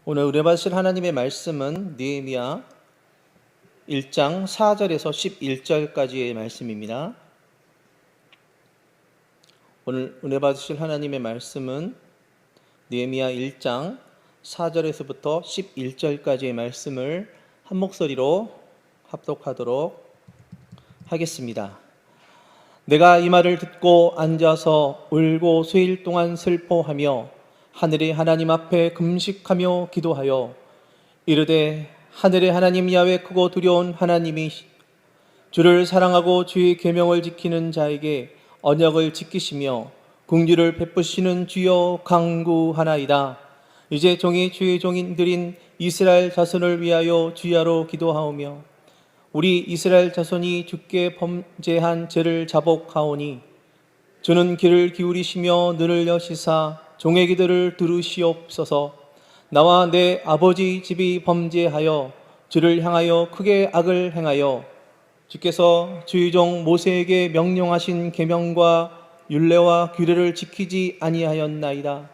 오늘 은혜 받으실 하나님의 말씀은 느헤미야 1장 4절에서 11절까지의 말씀입니다. 오늘 은혜 받으실 하나님의 말씀은 느헤미야 1장 4절에서부터 11절까지의 말씀을 한 목소리로 합독하도록 하겠습니다. 내가 이 말을 듣고 앉아서 울고 수일 동안 슬퍼하며 하늘의 하나님 앞에 금식하며 기도하여 이르되 하늘의 하나님 야훼 크고 두려운 하나님이 주를 사랑하고 주의 계명을 지키는 자에게 언약을 지키시며 긍휼을 베푸시는 주여 간구하나이다. 이제 종이 주의 종인들인 이스라엘 자손을 위하여 주야로 기도하오며 우리 이스라엘 자손이 주께 범죄한 죄를 자복하오니 주는 귀를 기울이시며 눈을 여시사 종의 기도를 들으시옵소서. 나와 내 아버지 집이 범죄하여 주를 향하여 크게 악을 행하여 주께서 주의 종 모세에게 명령하신 계명과 율례와 규례를 지키지 아니하였나이다.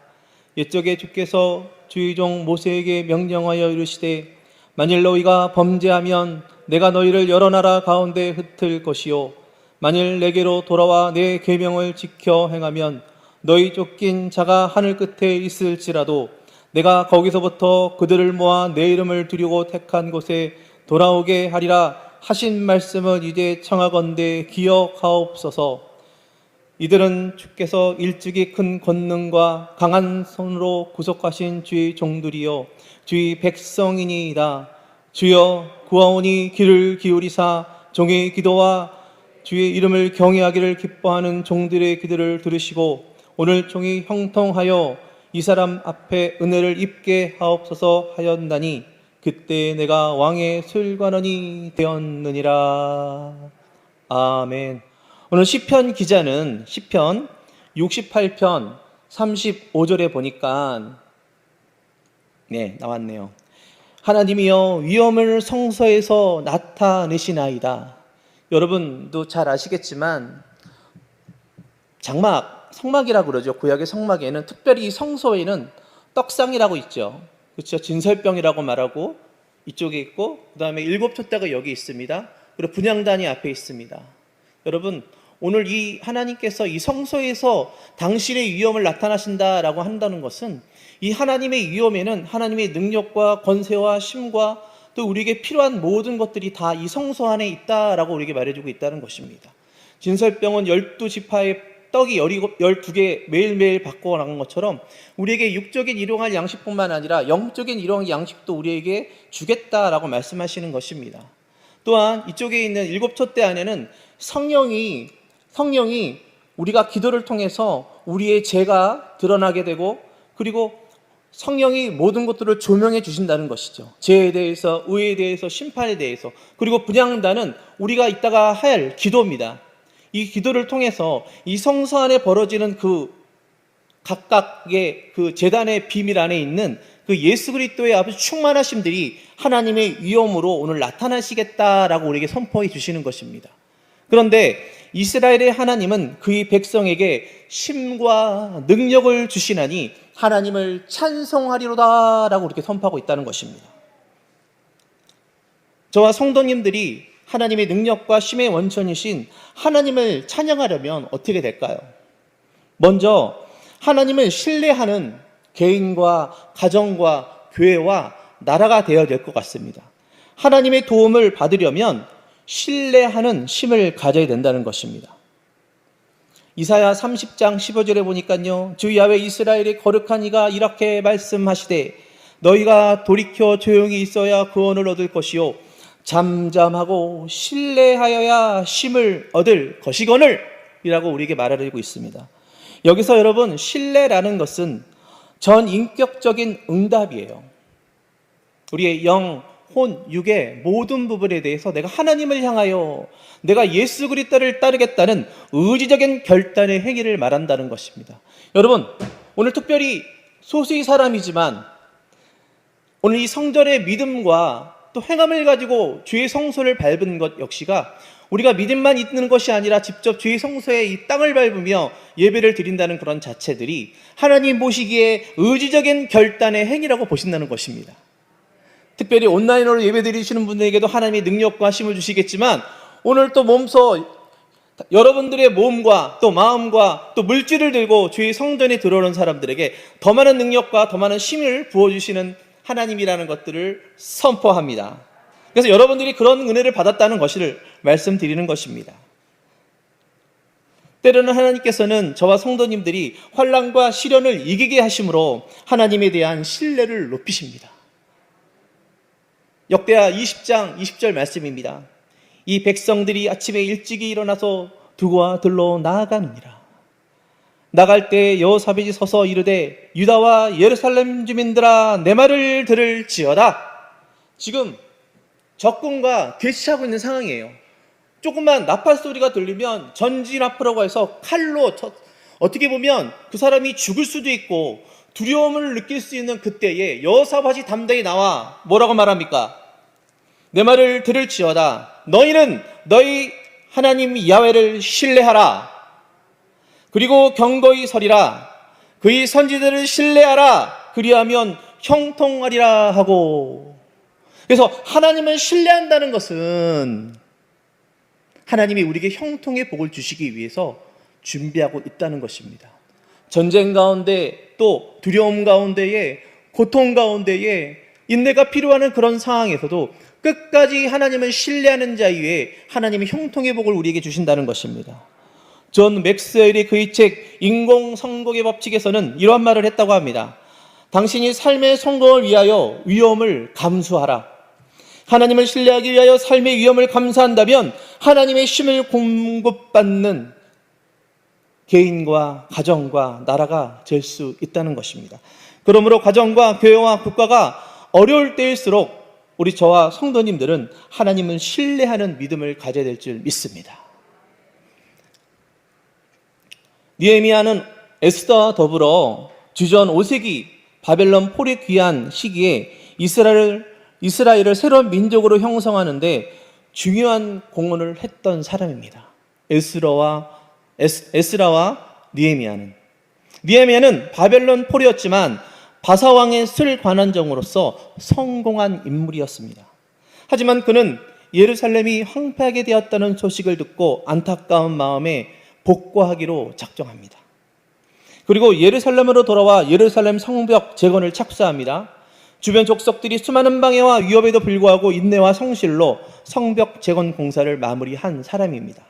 옛적에 주께서 주의 종 모세에게 명령하여 이르시되 만일 너희가 범죄하면 내가 너희를 여러 나라 가운데 흩을 것이요 만일 내게로 돌아와 내 계명을 지켜 행하면 너희 쫓긴 자가 하늘 끝에 있을지라도 내가 거기서부터 그들을 모아 내 이름을 두려고 택한 곳에 돌아오게 하리라 하신 말씀을 이제 청하건대 기억하옵소서. 이들은 주께서 일찍이 큰 권능과 강한 손으로 구속하신 주의 종들이요 주의 백성이니이다. 주여 구하오니 귀를 기울이사 종의 기도와 주의 이름을 경외하기를 기뻐하는 종들의 기도를 들으시고 오늘 종이 형통하여 이 사람 앞에 은혜를 입게 하옵소서 하였나니 그때 내가 왕의 술관원이 되었느니라. 아멘. 오늘 시편 기자는 시편 68편 35절에 보니까 나왔네요. 하나님이여 위엄을 성소에서 나타내시나이다. 여러분도 잘 아시겠지만 장막, 성막이라고 그러죠. 구약의 성막에는 특별히 이 성소에는 떡상이라고 있죠. 그렇죠. 진설병이라고 말하고 이쪽에 있고 그다음에 일곱 촛대가 여기 있습니다. 그리고 분향단이 앞에 있습니다. 여러분 오늘 이 하나님께서 이 성소에서 당신의 위엄을 나타나신다라고 한다는 것은 이 하나님의 위엄에는 하나님의 능력과 권세와 힘과 또 우리에게 필요한 모든 것들이 다 이 성소 안에 있다라고 우리에게 말해주고 있다는 것입니다. 진설병은 12지파의 떡이 12개 매일매일 바꿔 나간 것처럼 우리에게 육적인 일용할 양식뿐만 아니라 영적인 일용할 양식도 우리에게 주겠다라고 말씀하시는 것입니다. 또한 이쪽에 있는 일곱 촛대 안에는 성령이 우리가 기도를 통해서 우리의 죄가 드러나게 되고 그리고 성령이 모든 것들을 조명해 주신다는 것이죠. 죄에 대해서, 의에 대해서, 심판에 대해서. 그리고 분향단은 우리가 이따가 할 기도입니다. 이 기도를 통해서 이 성소 안에 벌어지는 그 각각의 그 제단의 비밀 안에 있는 그 예수 그리스도의 아주 충만하심들이 하나님의 위엄으로 오늘 나타나시겠다라고 우리에게 선포해 주시는 것입니다. 그런데 이스라엘의 하나님은 그의 백성에게 힘과 능력을 주시나니 하나님을 찬송하리로다라고 이렇게 선포하고 있다는 것입니다. 저와 성도님들이 하나님의 능력과 힘의 원천이신 하나님을 찬양하려면 어떻게 될까요? 먼저 하나님을 신뢰하는 개인과 가정과 교회와 나라가 되어야 될 것 같습니다. 하나님의 도움을 받으려면 신뢰하는 힘을 가져야 된다는 것입니다. 이사야 30장 15절에 보니까요. 주 야훼 이스라엘의 거룩한 이가 이렇게 말씀하시되 너희가 돌이켜 조용히 있어야 구원을 얻을 것이요 잠잠하고 신뢰하여야 힘을 얻을 것이거늘 이라고 우리에게 말하고 있습니다. 여기서 여러분 신뢰라는 것은 전인격적인 응답이에요. 우리의 영, 혼, 육의 모든 부분에 대해서 내가 하나님을 향하여 내가 예수 그리스도를 따르겠다는 의지적인 결단의 행위를 말한다는 것입니다. 여러분 오늘 특별히 소수의 사람이지만 오늘 이 성전의 믿음과 또 행함을 가지고 주의 성소를 밟은 것 역시가 우리가 믿음만 있는 것이 아니라 직접 주의 성소에 이 땅을 밟으며 예배를 드린다는 그런 자체들이 하나님 보시기에 의지적인 결단의 행위라고 보신다는 것입니다. 특별히 온라인으로 예배 드리시는 분들에게도 하나님이 능력과 힘을 주시겠지만, 오늘 또 몸소 여러분들의 몸과 또 마음과 또 물질을 들고 주의 성전에 들어오는 사람들에게 더 많은 능력과 더 많은 힘을 부어주시는 하나님이라는 것들을 선포합니다. 그래서 여러분들이 그런 은혜를 받았다는 것을 말씀드리는 것입니다. 때로는 하나님께서는 저와 성도님들이 환난과 시련을 이기게 하심으로 하나님에 대한 신뢰를 높이십니다. 역대하 20장 20절 말씀입니다. 이 백성들이 아침에 일찍이 일어나서 두고와 들로 나아가느니라. 나갈 때 여호사밧이 서서 이르되 유다와 예루살렘 주민들아 내 말을 들을지어다. 지금 적군과 대치하고 있는 상황이에요. 조금만 나팔 소리가 들리면 전진 앞으라고 해서 칼로 어떻게 보면 그 사람이 죽을 수도 있고 두려움을 느낄 수 있는 그때에 여호사밧이 담대히 나와 뭐라고 말합니까? 내 말을 들을지어다. 너희는 너희 하나님 야훼를 신뢰하라. 그리고 경고히 서리라. 그의 선지자들을 신뢰하라. 그리하면 형통하리라 하고. 그래서 하나님을 신뢰한다는 것은 하나님이 우리에게 형통의 복을 주시기 위해서 준비하고 있다는 것입니다. 전쟁 가운데 또 두려움 가운데에 고통 가운데에 인내가 필요한 그런 상황에서도 끝까지 하나님을 신뢰하는 자 위에 하나님이 형통의 복을 우리에게 주신다는 것입니다. 존 맥스웰이 그의 책 인공성공의 법칙에서는 이러한 말을 했다고 합니다. 당신이 삶의 성공을 위하여 위험을 감수하라. 하나님을 신뢰하기 위하여 삶의 위험을 감수한다면 하나님의 힘을 공급받는 개인과 가정과 나라가 될 수 있다는 것입니다. 그러므로 가정과 교회와 국가가 어려울 때일수록 우리 저와 성도님들은 하나님을 신뢰하는 믿음을 가져야 될 줄 믿습니다. 느헤미야는 에스더와 더불어 주전 5세기 바벨론 포로 귀환 시기에 이스라엘을 새로운 민족으로 형성하는데 중요한 공헌을 했던 사람입니다. 에스라와 느헤미야는 바벨론 포로였지만 바사왕의 술 관원정으로서 성공한 인물이었습니다. 하지만 그는 예루살렘이 황폐하게 되었다는 소식을 듣고 안타까운 마음에 복구하기로 작정합니다. 그리고 예루살렘으로 돌아와 예루살렘 성벽 재건을 착수합니다. 주변 족속들이 수많은 방해와 위협에도 불구하고 인내와 성실로 성벽 재건 공사를 마무리한 사람입니다.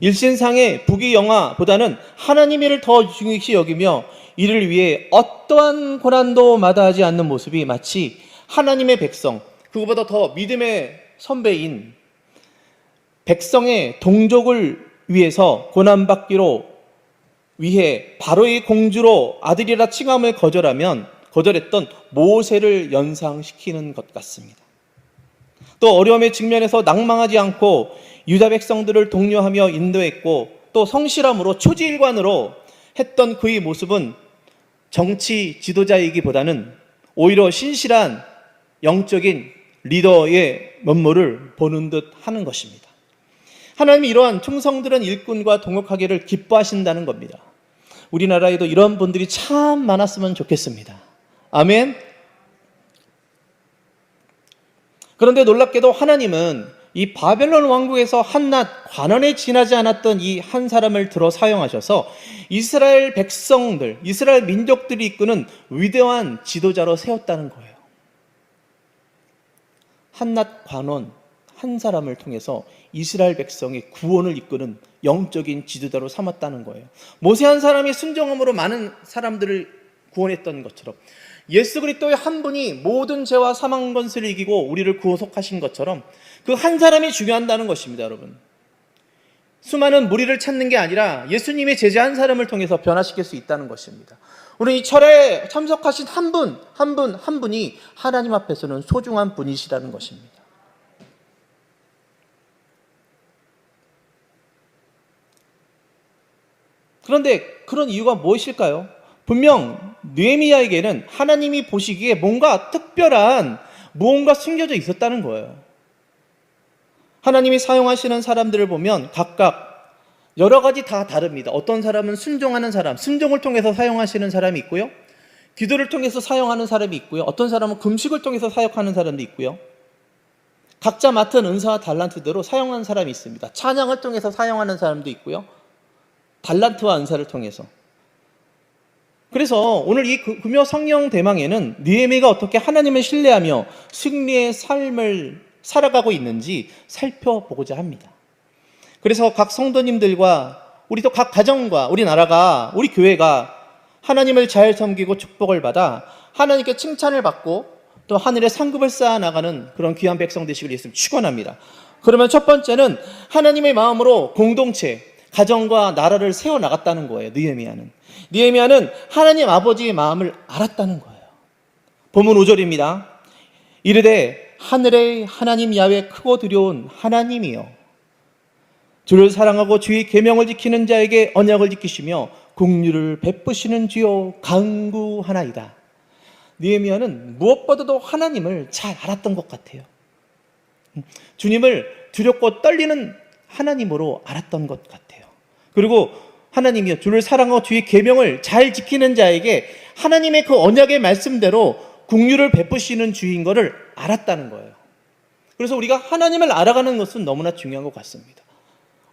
일신상의 부귀영화보다는 하나님의 일을 더 중요시 여기며 이를 위해 어떠한 고난도 마다하지 않는 모습이 마치 하나님의 백성, 그것보다 더 믿음의 선배인 백성의 동족을 위해서 고난받기로 위해 바로의 공주로 아들이라 칭함을 거절했던 모세를 연상시키는 것 같습니다. 또 어려움의 직면에서 낭망하지 않고 유다 백성들을 독려하며 인도했고 또 성실함으로 초지일관으로 했던 그의 모습은 정치 지도자이기보다는 오히려 신실한 영적인 리더의 면모를 보는 듯 하는 것입니다. 하나님이 이러한 충성들은 일꾼과 동역하기를 기뻐하신다는 겁니다. 우리나라에도 이런 분들이 참 많았으면 좋겠습니다. 아멘. 그런데 놀랍게도 하나님은 이 바벨론 왕국에서 한낱 관원에 지나지 않았던 이 한 사람을 들어 사용하셔서 이스라엘 백성들, 이스라엘 민족들이 이끄는 위대한 지도자로 세웠다는 거예요. 한낱 관원 한 사람을 통해서 이스라엘 백성의 구원을 이끄는 영적인 지도자로 삼았다는 거예요. 모세 한 사람이 순종함으로 많은 사람들을 구원했던 것처럼 예수 그리스도의 한 분이 모든 죄와 사망 권세를 이기고 우리를 구속하신 것처럼 그 한 사람이 중요하다는 것입니다, 여러분. 수많은 무리를 찾는 게 아니라 예수님의 제자 한 사람을 통해서 변화시킬 수 있다는 것입니다. 우리 이 철회에 참석하신 한 분이 하나님 앞에서는 소중한 분이시라는 것입니다. 그런데 그런 이유가 무엇일까요? 분명 느헤미야에게는 하나님이 보시기에 뭔가 특별한 무언가 숨겨져 있었다는 거예요. 하나님이 사용하시는 사람들을 보면 각각 여러 가지 다 다릅니다. 어떤 사람은 순종하는 사람, 순종을 통해서 사용하시는 사람이 있고요. 기도를 통해서 사용하는 사람이 있고요. 어떤 사람은 금식을 통해서 사역하는 사람도 있고요. 각자 맡은 은사와 달란트대로 사용하는 사람이 있습니다. 찬양을 통해서 사용하는 사람도 있고요. 달란트와 은사를 통해서. 그래서 오늘 이 금요 성령 대망에는 느헤미야가 어떻게 하나님을 신뢰하며 승리의 삶을 살아가고 있는지 살펴보고자 합니다. 그래서 각 성도님들과 우리 또 각 가정과 우리 나라가, 우리 교회가 하나님을 잘 섬기고 축복을 받아 하나님께 칭찬을 받고 또 하늘의 상급을 쌓아나가는 그런 귀한 백성 되시기를 예수님 축원합니다. 그러면 첫 번째는 하나님의 마음으로 공동체, 가정과 나라를 세워나갔다는 거예요. 느헤미야는 하나님 아버지의 마음을 알았다는 거예요. 본문 5절입니다. 이르되 하늘의 하나님 야훼 크고 두려운 하나님이여 주를 사랑하고 주의 계명을 지키는 자에게 언약을 지키시며 긍휼을 베푸시는 주여 간구하나이다. 느헤미야는 무엇보다도 하나님을 잘 알았던 것 같아요. 주님을 두렵고 떨리는 하나님으로 알았던 것 같아요. 그리고 하나님이여 주를 사랑하고 주의 계명을 잘 지키는 자에게 하나님의 그 언약의 말씀대로 긍휼을 베푸시는 주인 것을 알았다는 거예요. 그래서 우리가 하나님을 알아가는 것은 너무나 중요한 것 같습니다.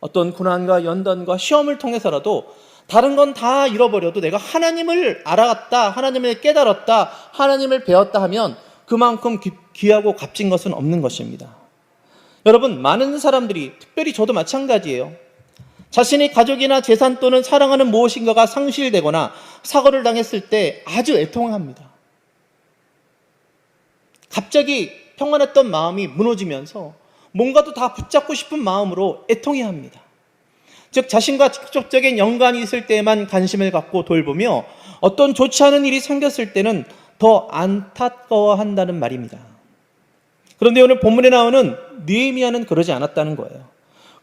어떤 고난과 연단과 시험을 통해서라도 다른 건 다 잃어버려도 내가 하나님을 알아갔다, 하나님을 깨달았다, 하나님을 배웠다 하면 그만큼 귀하고 값진 것은 없는 것입니다. 여러분, 많은 사람들이, 특별히 저도 마찬가지예요. 자신의 가족이나 재산 또는 사랑하는 무엇인가가 상실되거나 사고를 당했을 때 아주 애통합니다. 갑자기 평안했던 마음이 무너지면서 뭔가도 다 붙잡고 싶은 마음으로 애통해합니다. 즉 자신과 직접적인 연관이 있을 때에만 관심을 갖고 돌보며 어떤 좋지 않은 일이 생겼을 때는 더 안타까워한다는 말입니다. 그런데 오늘 본문에 나오는 느헤미야는 그러지 않았다는 거예요.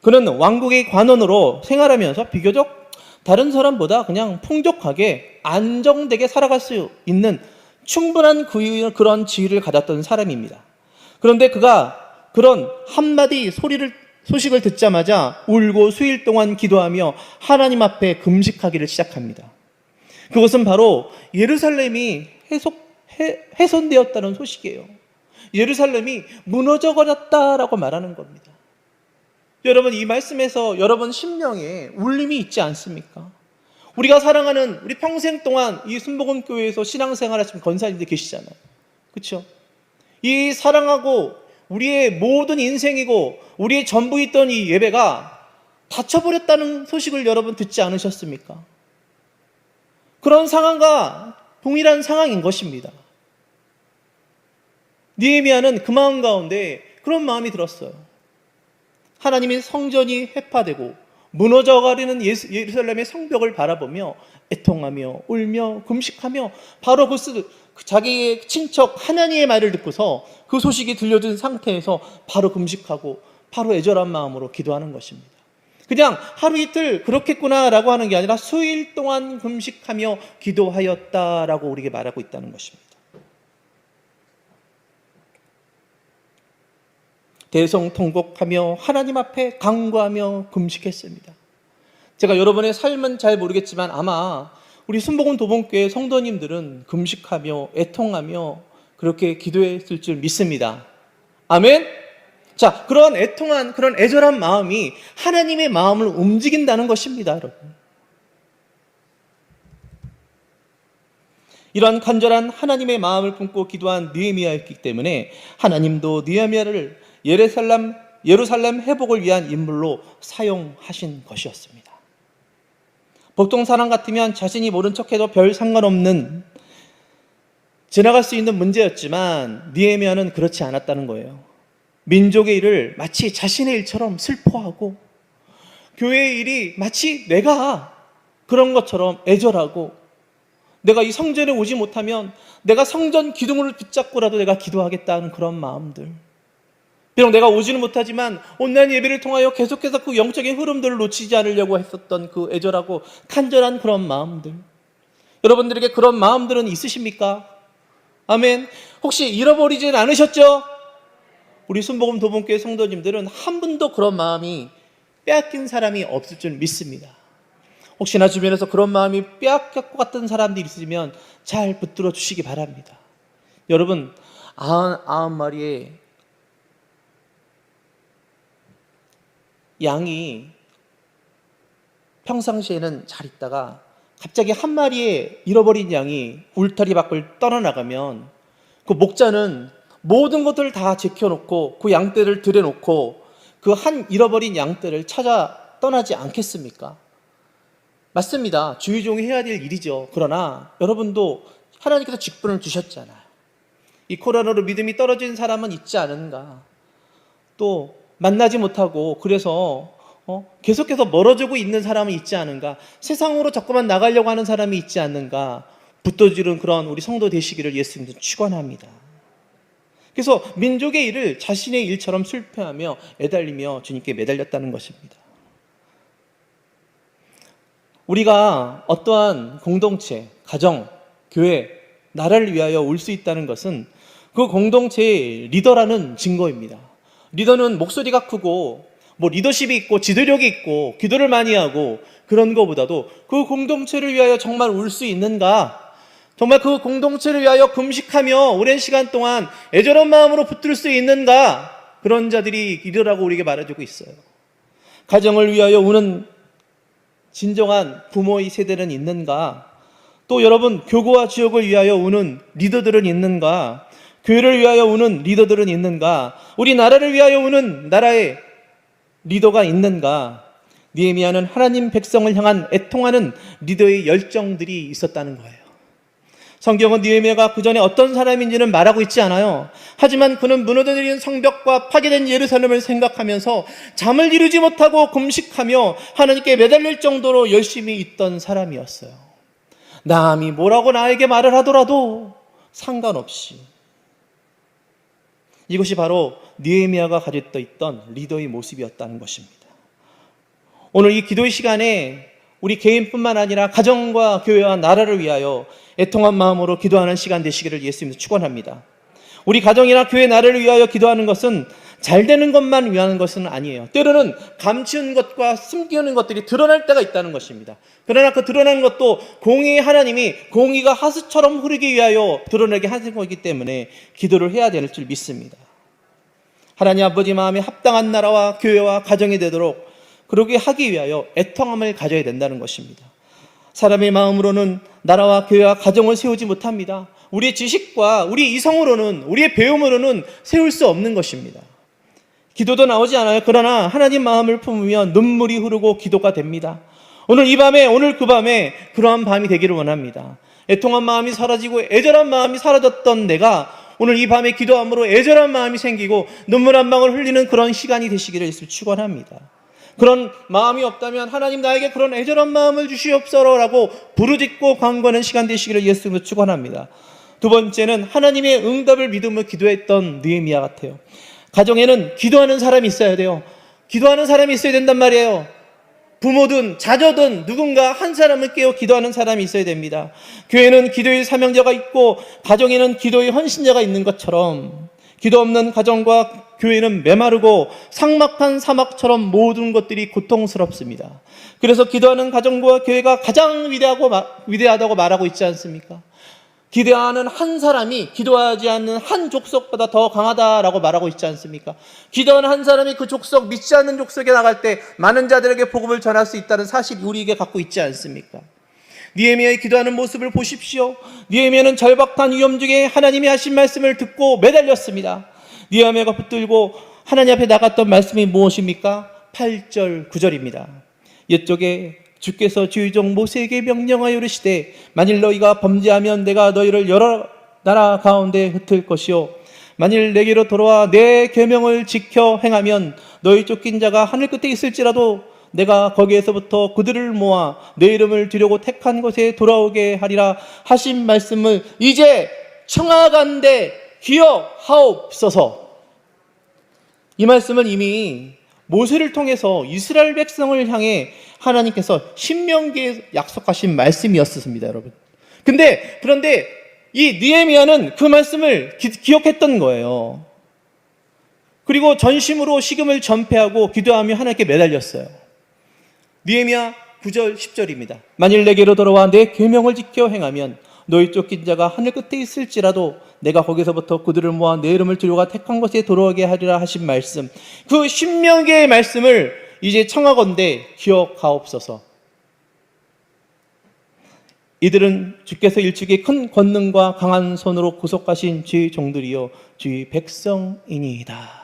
그는 왕국의 관원으로 생활하면서 비교적 다른 사람보다 그냥 풍족하게 안정되게 살아갈 수 있는 충분한 그런 지위를 가졌던 사람입니다. 그런데 그가 그런 한마디 소식을 듣자마자 울고 수일 동안 기도하며 하나님 앞에 금식하기를 시작합니다. 그것은 바로 예루살렘이 훼손되었다는 소식이에요. 예루살렘이 무너져버렸다라고 말하는 겁니다. 여러분, 이 말씀에서 여러분 심령에 울림이 있지 않습니까? 우리가 사랑하는, 우리 평생 동안 이 순복음교회에서 신앙생활하신 권사님들 계시잖아요. 그렇죠? 이 사랑하고 우리의 모든 인생이고 우리의 전부 있던 이 예배가 닫혀버렸다는 소식을 여러분 듣지 않으셨습니까? 그런 상황과 동일한 상황인 것입니다. 느헤미야는 그 마음 가운데 그런 마음이 들었어요. 하나님의 성전이 회파되고 무너져가는 예루살렘의 성벽을 바라보며 애통하며 울며 금식하며 바로 자기의 친척 하나니의 말을 듣고서 그 소식이 들려진 상태에서 바로 금식하고 바로 애절한 마음으로 기도하는 것입니다. 그냥 하루 이틀 그렇겠구나라고 하는 게 아니라 수일 동안 금식하며 기도하였다라고 우리에게 말하고 있다는 것입니다. 대성통곡하며 하나님 앞에 간구하며 금식했습니다. 제가 여러분의 삶은 잘 모르겠지만 아마 우리 순복음 도봉교회 성도님들은 금식하며 애통하며 그렇게 기도했을 줄 믿습니다. 아멘? 자, 그런 애통한, 그런 애절한 마음이 하나님의 마음을 움직인다는 것입니다, 여러분. 이러한 간절한 하나님의 마음을 품고 기도한 느헤미야였기 때문에 하나님도 느헤미야를 예루살렘 회복을 위한 인물로 사용하신 것이었습니다. 보통 사람 같으면 자신이 모른 척해도 별 상관없는 지나갈 수 있는 문제였지만 느헤미야는 그렇지 않았다는 거예요. 민족의 일을 마치 자신의 일처럼 슬퍼하고 교회의 일이 마치 내가 그런 것처럼 애절하고 내가 이 성전에 오지 못하면 내가 성전 기둥을 붙잡고라도 내가 기도하겠다는 그런 마음들, 비록 내가 오지는 못하지만 온라인 예배를 통하여 계속해서 그 영적인 흐름들을 놓치지 않으려고 했었던 그 애절하고 간절한 그런 마음들, 여러분들에게 그런 마음들은 있으십니까? 아멘. 혹시 잃어버리진 않으셨죠? 우리 순복음 도봉교회 성도님들은 한 분도 그런 마음이 빼앗긴 사람이 없을 줄 믿습니다. 혹시나 주변에서 그런 마음이 빼앗길 것 같은 사람들이 있으면 잘 붙들어 주시기 바랍니다. 여러분, 90마리의 양이 평상시에는 잘 있다가 갑자기 한 마리의 잃어버린 양이 울타리 밖을 떠나나가면 그 목자는 모든 것들을 다 제껴놓고 그 양떼를 들여놓고 그 한 잃어버린 양떼를 찾아 떠나지 않겠습니까? 맞습니다. 주의종이 해야 될 일이죠. 그러나 여러분도 하나님께서 직분을 주셨잖아요. 이 코로나로 믿음이 떨어진 사람은 있지 않은가? 또 만나지 못하고 그래서 계속해서 멀어지고 있는 사람은 있지 않은가? 세상으로 자꾸만 나가려고 하는 사람이 있지 않는가? 붙들어주는 그런 우리 성도 되시기를 예수님도 축원합니다. 그래서 민족의 일을 자신의 일처럼 슬퍼하며 애달리며 주님께 매달렸다는 것입니다. 우리가 어떠한 공동체, 가정, 교회, 나라를 위하여 올 수 있다는 것은 그 공동체의 리더라는 증거입니다. 리더는 목소리가 크고 리더십이 있고 지도력이 있고 기도를 많이 하고 그런 것보다도 그 공동체를 위하여 정말 올 수 있는가? 정말 그 공동체를 위하여 금식하며 오랜 시간 동안 애절한 마음으로 붙들 수 있는가? 그런 자들이 리더라고 우리에게 말해주고 있어요. 가정을 위하여 우는 진정한 부모의 세대는 있는가? 또 여러분, 교구와 지역을 위하여 우는 리더들은 있는가? 교회를 위하여 우는 리더들은 있는가? 우리 나라를 위하여 우는 나라의 리더가 있는가? 느헤미야는 하나님 백성을 향한 애통하는 리더의 열정들이 있었다는 거예요. 성경은 느헤미야가 그 전에 어떤 사람인지는 말하고 있지 않아요. 하지만 그는 무너져내린 성벽과 파괴된 예루살렘을 생각하면서 잠을 이루지 못하고 금식하며 하나님께 매달릴 정도로 열심히 있던 사람이었어요. 남이 뭐라고 나에게 말을 하더라도 상관없이. 이것이 바로 느헤미야가 가졌던 있던 리더의 모습이었다는 것입니다. 오늘 이 기도의 시간에 우리 개인뿐만 아니라 가정과 교회와 나라를 위하여 애통한 마음으로 기도하는 시간 되시기를 예수님께서 축원합니다. 우리 가정이나 교회 나라를 위하여 기도하는 것은 잘 되는 것만 위하는 것은 아니에요. 때로는 감추는 것과 숨기는 것들이 드러날 때가 있다는 것입니다. 그러나 그 드러나는 것도 공의의 하나님이 공의가 하수처럼 흐르기 위하여 드러나게 하신 거기 때문에 기도를 해야 될 줄 믿습니다. 하나님 아버지 마음에 합당한 나라와 교회와 가정이 되도록 그러게 하기 위하여 애통함을 가져야 된다는 것입니다. 사람의 마음으로는 나라와 교회와 가정을 세우지 못합니다. 우리의 지식과 우리 이성으로는, 우리의 배움으로는 세울 수 없는 것입니다. 기도도 나오지 않아요. 그러나 하나님 마음을 품으면 눈물이 흐르고 기도가 됩니다. 오늘 이 밤에, 오늘 그 밤에 그러한 밤이 되기를 원합니다. 애통한 마음이 사라지고 애절한 마음이 사라졌던 내가 오늘 이 밤에 기도함으로 애절한 마음이 생기고 눈물 한 방울 흘리는 그런 시간이 되시기를 예수 축원합니다. 그런 마음이 없다면 하나님 나에게 그런 애절한 마음을 주시옵소서라고 부르짖고 간구하는 시간 되시기를 예수님으로 축원합니다. 두 번째는 하나님의 응답을 믿으며 기도했던 느헤미야 같아요. 가정에는 기도하는 사람이 있어야 돼요. 기도하는 사람이 있어야 된단 말이에요. 부모든 자녀든 누군가 한 사람을 깨워 기도하는 사람이 있어야 됩니다. 교회는 기도의 사명자가 있고 가정에는 기도의 헌신자가 있는 것처럼 기도 없는 가정과 교회는 메마르고 삭막한 사막처럼 모든 것들이 고통스럽습니다. 그래서 기도하는 가정과 교회가 가장 위대하다고 말하고 있지 않습니까? 기도하는 한 사람이 기도하지 않는 한 족속보다 더 강하다라고 말하고 있지 않습니까? 기도하는 한 사람이 그 족속, 믿지 않는 족속에 나갈 때 많은 자들에게 복음을 전할 수 있다는 사실이 우리에게 갖고 있지 않습니까? 느헤미야의 기도하는 모습을 보십시오. 느헤미야는 절박한 위험 중에 하나님이 하신 말씀을 듣고 매달렸습니다. 느헤미야가 붙들고 하나님 앞에 나갔던 말씀이 무엇입니까? 8절, 9절입니다. 이쪽에 주께서 주의종 모세에게 명령하여 이르시되 만일 너희가 범죄하면 내가 너희를 여러 나라 가운데 흩을 것이요 만일 내게로 돌아와 내 계명을 지켜 행하면 너희 쫓긴 자가 하늘 끝에 있을지라도 내가 거기에서부터 그들을 모아 내 이름을 두려고 택한 곳에 돌아오게 하리라 하신 말씀을 이제 청하간대 기억하옵소서. 이 말씀은 이미 모세를 통해서 이스라엘 백성을 향해 하나님께서 신명기에 약속하신 말씀이었습니다, 여러분. 그런데 이 느헤미야는 그 말씀을 기억했던 거예요. 그리고 전심으로 식음을 전폐하고 기도하며 하나님께 매달렸어요. 느헤미야 9절 10절입니다. 만일 내게로 돌아와 내 계명을 지켜 행하면 너희 쫓긴 자가 하늘 끝에 있을지라도 내가 거기서부터 그들을 모아 내 이름을 들여가 택한 곳에 돌아오게 하리라 하신 말씀, 그 신명기의 말씀을 이제 청하건대 기억하옵소서. 이들은 주께서 일찍이 큰 권능과 강한 손으로 구속하신 주의 종들이요 주의 백성이니이다.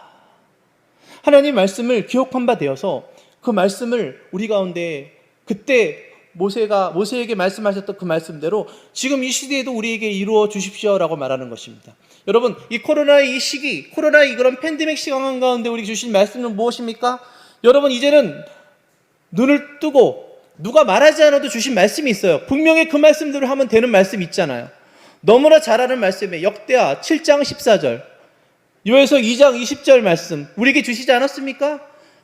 하나님 말씀을 기억한 바 되어서 그 말씀을 우리 가운데 그때 모세에게 말씀하셨던 그 말씀대로 지금 이 시대에도 우리에게 이루어 주십시오라고 말하는 것입니다. 여러분, 이 코로나의 이 시기, 코로나의 그런 팬데믹 시간 가운데 우리에게 주신 말씀은 무엇입니까? 여러분, 이제는 눈을 뜨고 누가 말하지 않아도 주신 말씀이 있어요. 분명히 그 말씀대로 하면 되는 말씀이 있잖아요. 너무나 잘 아는 말씀에 역대하 7장 14절, 요에서 2장 20절 말씀 우리에게 주시지 않았습니까?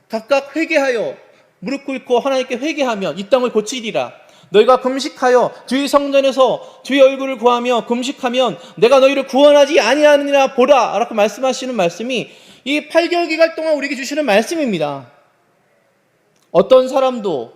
각각 회개하여 무릎 꿇고 하나님께 회개하면 이 땅을 고치리라. 너희가 금식하여 주의 성전에서 주의 얼굴을 구하며 금식하면 내가 너희를 구원하지 아니하느니라 보라 라고 말씀하시는 말씀이 이 8개월 기간 동안 우리에게 주시는 말씀입니다. 어떤 사람도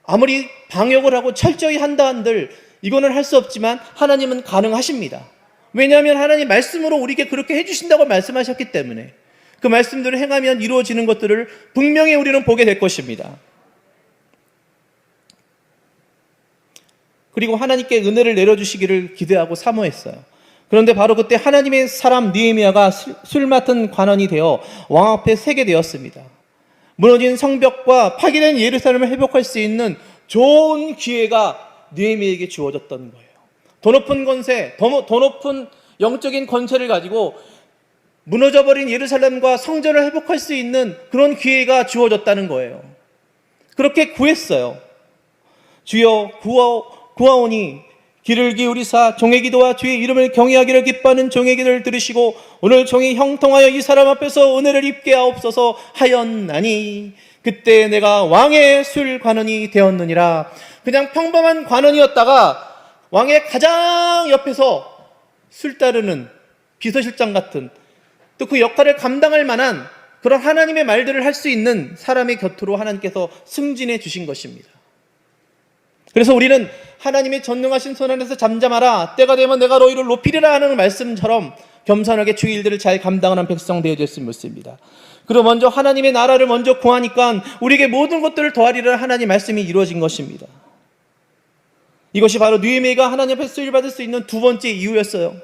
아무리 방역을 하고 철저히 한다 한들 이거는 할 수 없지만 하나님은 가능하십니다. 왜냐하면 하나님 말씀으로 우리에게 그렇게 해주신다고 말씀하셨기 때문에 그 말씀대로 행하면 이루어지는 것들을 분명히 우리는 보게 될 것입니다. 그리고 하나님께 은혜를 내려주시기를 기대하고 사모했어요. 그런데 바로 그때 하나님의 사람 느헤미야가 술 맡은 관원이 되어 왕 앞에 서게 되었습니다. 무너진 성벽과 파괴된 예루살렘을 회복할 수 있는 좋은 기회가 느헤미야에게 주어졌던 거예요. 더 높은 권세, 더 높은 영적인 권세를 가지고 무너져버린 예루살렘과 성전을 회복할 수 있는 그런 기회가 주어졌다는 거예요. 그렇게 구했어요. 주여 구하오니 귀를 기울이사 종의 기도와 주의 이름을 경외하기를 기뻐하는 종의 기도를 들으시고 오늘 종이 형통하여 이 사람 앞에서 은혜를 입게 하옵소서 하였나니 그때 내가 왕의 술 관원이 되었느니라. 그냥 평범한 관원이었다가 왕의 가장 옆에서 술 따르는 비서실장 같은 또 그 역할을 감당할 만한 그런 하나님의 말들을 할 수 있는 사람의 곁으로 하나님께서 승진해 주신 것입니다. 그래서 우리는 하나님의 전능하신 손 안에서 잠잠하라, 때가 되면 내가 너희를 높이리라 하는 말씀처럼 겸손하게 주의 일들을 잘 감당하는 백성 되어졌으면 좋습니다. 그리고 먼저 하나님의 나라를 먼저 구하니까 우리에게 모든 것들을 더하리라 하나님 말씀이 이루어진 것입니다. 이것이 바로 느헤미야가 하나님 앞에 쓰임받을 수 있는 두 번째 이유였어요.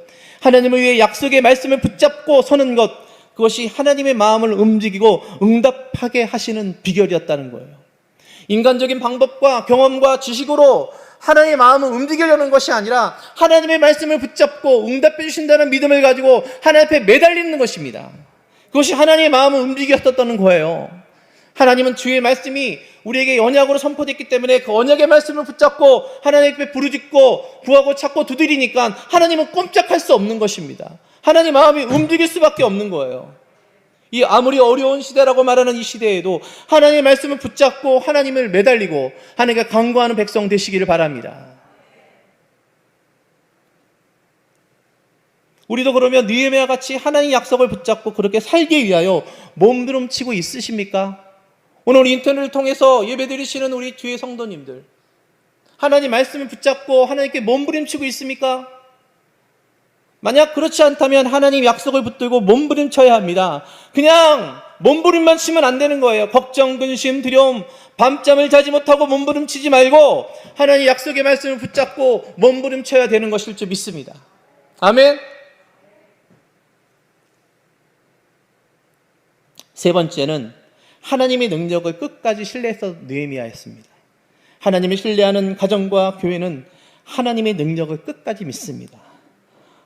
하나님을 위해 약속의 말씀을 붙잡고 서는 것, 그것이 하나님의 마음을 움직이고 응답하게 하시는 비결이었다는 거예요. 인간적인 방법과 경험과 지식으로 하나님의 마음을 움직이려는 것이 아니라 하나님의 말씀을 붙잡고 응답해 주신다는 믿음을 가지고 하나님 앞에 매달리는 것입니다. 그것이 하나님의 마음을 움직였었다는 거예요. 하나님은 주의 말씀이 우리에게 언약으로 선포됐기 때문에 그 언약의 말씀을 붙잡고 하나님 앞에 부르짖고 구하고 찾고 두드리니까 하나님은 꼼짝할 수 없는 것입니다. 하나님 마음이 움직일 수밖에 없는 거예요. 이 아무리 어려운 시대라고 말하는 이 시대에도 하나님의 말씀을 붙잡고 하나님을 매달리고 하나님께 간구하는 백성 되시기를 바랍니다. 우리도 그러면 느헤미야 같이 하나님 약속을 붙잡고 그렇게 살기 위하여 몸부림치고 있으십니까? 오늘 인터넷을 통해서 예배드리시는 우리 주의 성도님들, 하나님 말씀을 붙잡고 하나님께 몸부림치고 있습니까? 만약 그렇지 않다면 하나님 약속을 붙들고 몸부림쳐야 합니다. 그냥 몸부림만 치면 안 되는 거예요. 걱정, 근심, 두려움, 밤잠을 자지 못하고 몸부림치지 말고 하나님 약속의 말씀을 붙잡고 몸부림쳐야 되는 것일 줄 믿습니다. 아멘. 세 번째는 하나님의 능력을 끝까지 신뢰해서 느헤미야였습니다. 하나님을 신뢰하는 가정과 교회는 하나님의 능력을 끝까지 믿습니다.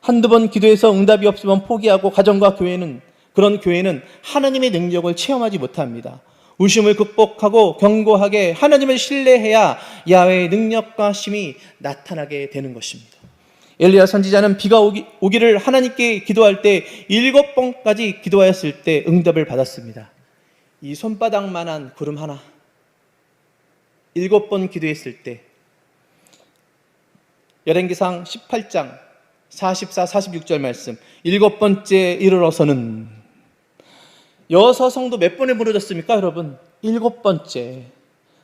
한두 번 기도해서 응답이 없으면 포기하고 가정과 그런 교회는 하나님의 능력을 체험하지 못합니다. 의심을 극복하고 견고하게 하나님을 신뢰해야 야훼의 능력과 힘이 나타나게 되는 것입니다. 엘리야 선지자는 비가 오기를 하나님께 기도할 때 7번까지 기도하였을 때 응답을 받았습니다. 이 손바닥만한 구름 하나 7번 기도했을 때 열왕기상 18장 44, 46절 말씀 7번째 이르러서는 여호수아 성도 몇 번에 무너졌습니까, 여러분? 7번째.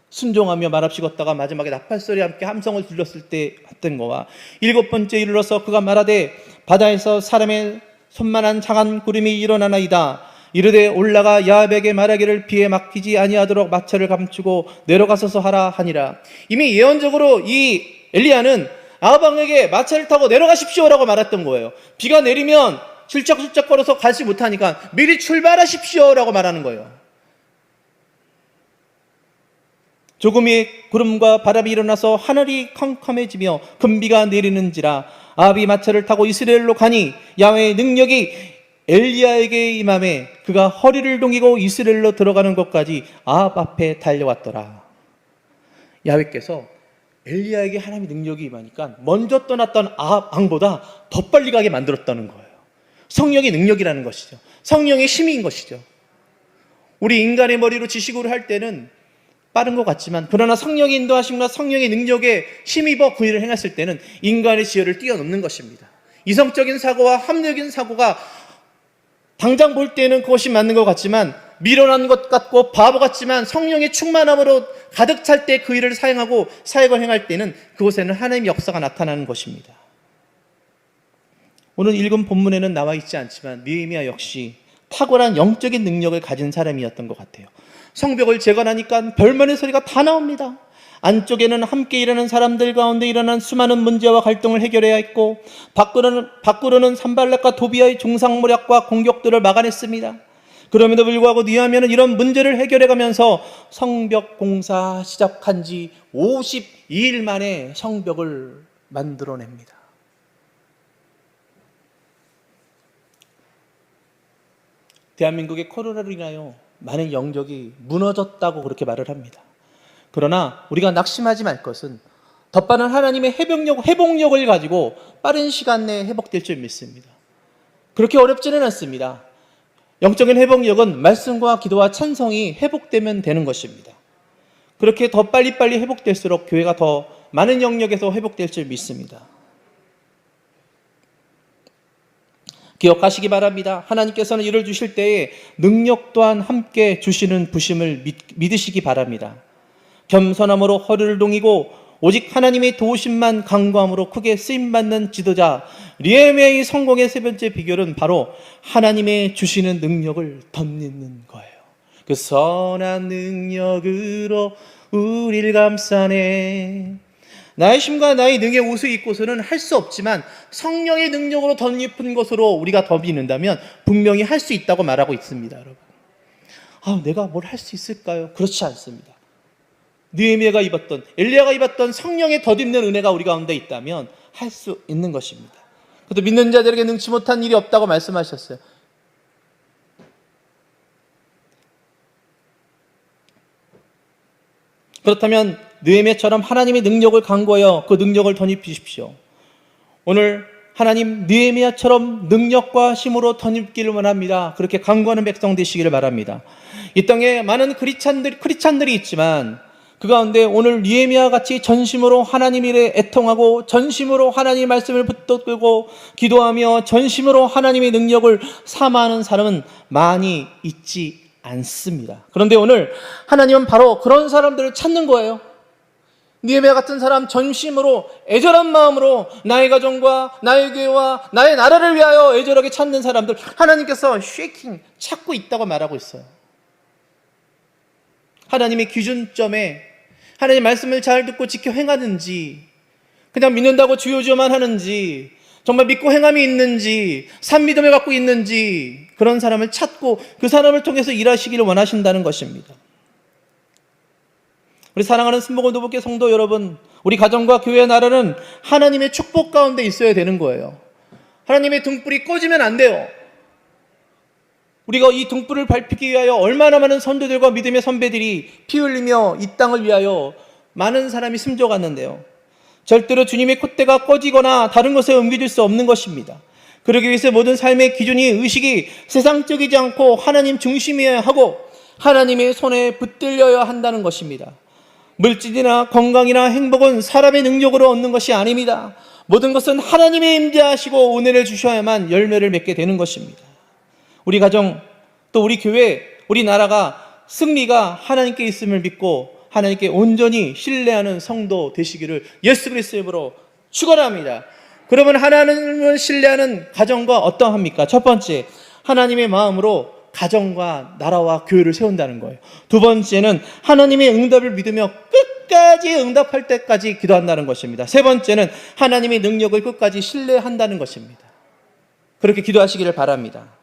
순종하며 말없이 걷다가 마지막에 나팔소리와 함께 함성을 들렸을 때 했던 거와 7번째 이르러서 그가 말하되 바다에서 사람의 손만한 작은 구름이 일어나나이다. 이르되 올라가 야합에게 말하기를 비에 막히지 아니하도록 마차를 감추고 내려가서서 하라 하니라. 이미 예언적으로 이 엘리야는 아합 왕에게 마차를 타고 내려가십시오라고 말했던 거예요. 비가 내리면 슬쩍슬쩍 걸어서 가지 못하니까 미리 출발하십시오라고 말하는 거예요. 조금의 구름과 바람이 일어나서 하늘이 캄캄해지며 큰 비가 내리는지라. 아합이 마차를 타고 이스라엘로 가니 야훼의 능력이 엘리야에게 임함에 그가 허리를 동이고 이스라엘로 들어가는 것까지 아합 앞에 달려왔더라. 야훼께서 엘리야에게 하나님의 능력이 임하니까 먼저 떠났던 아합 왕보다 더 빨리 가게 만들었다는 거예요. 성령의 능력이라는 것이죠. 성령의 힘인 것이죠. 우리 인간의 머리로 지식으로 할 때는 빠른 것 같지만, 그러나 성령의 인도하심과 성령의 능력에 힘입어 그 일을 행했을 때는 인간의 지혜를 뛰어넘는 것입니다. 이성적인 사고와 합리적인 사고가 당장 볼 때는 그것이 맞는 것 같지만, 미련한 것 같고 바보 같지만 성령의 충만함으로 가득 찰 때 그 일을 사용하고 사역을 행할 때는 그곳에는 하나님의 역사가 나타나는 것입니다. 오늘 읽은 본문에는 나와 있지 않지만 느헤미야 역시 탁월한 영적인 능력을 가진 사람이었던 것 같아요. 성벽을 재건하니까 별만의 소리가 다 나옵니다. 안쪽에는 함께 일하는 사람들 가운데 일어난 수많은 문제와 갈등을 해결해야 했고, 밖으로는 산발락과 도비아의 종상모략과 공격들을 막아냈습니다. 그럼에도 불구하고 느헤미야는 이런 문제를 해결해가면서 성벽 공사 시작한 지 52일 만에 성벽을 만들어냅니다. 대한민국의 코로나로 인하여 많은 영적이 무너졌다고 그렇게 말을 합니다. 그러나 우리가 낙심하지 말 것은 덧받은 하나님의 회복력을 가지고 빠른 시간 내에 회복될 줄 믿습니다. 그렇게 어렵지는 않습니다. 영적인 회복력은 말씀과 기도와 찬송이 회복되면 되는 것입니다. 그렇게 더 빨리빨리 회복될수록 교회가 더 많은 영역에서 회복될 줄 믿습니다. 기억하시기 바랍니다. 하나님께서는 이를 주실 때에 능력 또한 함께 주시는 부심을 믿으시기 바랍니다. 겸손함으로 허리를 동이고 오직 하나님의 도우심만 간구함으로 크게 쓰임받는 지도자 느헤미야의 성공의 세 번째 비결은 바로 하나님의 주시는 능력을 덧입는 거예요. 그 선한 능력으로 우리를 감싸네. 나의 힘과 나의 능의 옷을 입고서는 할 수 없지만 성령의 능력으로 덧입은 것으로 우리가 덧입는다면 분명히 할 수 있다고 말하고 있습니다. 여러분, 내가 뭘 할 수 있을까요? 그렇지 않습니다. 느헤미야가 입었던, 엘리야가 입었던 성령의 덧입는 은혜가 우리 가운데 있다면 할 수 있는 것입니다. 그것도 믿는 자들에게 능치 못한 일이 없다고 말씀하셨어요. 그렇다면 느헤미야처럼 하나님의 능력을 간구하여 그 능력을 덧입히십시오. 오늘 하나님 느헤미야처럼 능력과 힘으로 덧입기를 원합니다. 그렇게 간구하는 백성 되시기를 바랍니다. 이 땅에 많은 크리스찬들이 있지만 그 가운데 오늘 느헤미야 같이 전심으로 하나님 일에 애통하고 전심으로 하나님의 말씀을 붙들고 기도하며 전심으로 하나님의 능력을 삼아하는 사람은 많이 있지 않습니다. 그런데 오늘 하나님은 바로 그런 사람들을 찾는 거예요. 느헤미야 같은 사람, 전심으로 애절한 마음으로 나의 가정과 나의 교회와 나의 나라를 위하여 애절하게 찾는 사람들 하나님께서 찾고 있다고 말하고 있어요. 하나님의 기준점에 하나님의 말씀을 잘 듣고 지켜 행하는지, 그냥 믿는다고 주요주요만 하는지, 정말 믿고 행함이 있는지, 산믿음을 갖고 있는지, 그런 사람을 찾고 그 사람을 통해서 일하시기를 원하신다는 것입니다. 우리 사랑하는 순복음도복교 성도 여러분, 우리 가정과 교회의 나라는 하나님의 축복 가운데 있어야 되는 거예요. 하나님의 등불이 꺼지면 안 돼요. 우리가 이 등불을 밟히기 위하여 얼마나 많은 선도들과 믿음의 선배들이 피 흘리며 이 땅을 위하여 많은 사람이 숨져갔는데요. 절대로 주님의 콧대가 꺼지거나 다른 것에 옮겨질 수 없는 것입니다. 그러기 위해서 모든 삶의 기준이, 의식이 세상적이지 않고 하나님 중심이어야 하고 하나님의 손에 붙들려야 한다는 것입니다. 물질이나 건강이나 행복은 사람의 능력으로 얻는 것이 아닙니다. 모든 것은 하나님의 임재하시고 은혜를 주셔야만 열매를 맺게 되는 것입니다. 우리 가정, 또 우리 교회, 우리 나라가 승리가 하나님께 있음을 믿고 하나님께 온전히 신뢰하는 성도 되시기를 예수 그리스도의 이름으로 축원합니다. 그러면 하나님을 신뢰하는 가정과 어떠합니까? 첫 번째, 하나님의 마음으로 가정과 나라와 교회를 세운다는 거예요. 두 번째는 하나님의 응답을 믿으며 끝까지 응답할 때까지 기도한다는 것입니다. 세 번째는 하나님의 능력을 끝까지 신뢰한다는 것입니다. 그렇게 기도하시기를 바랍니다.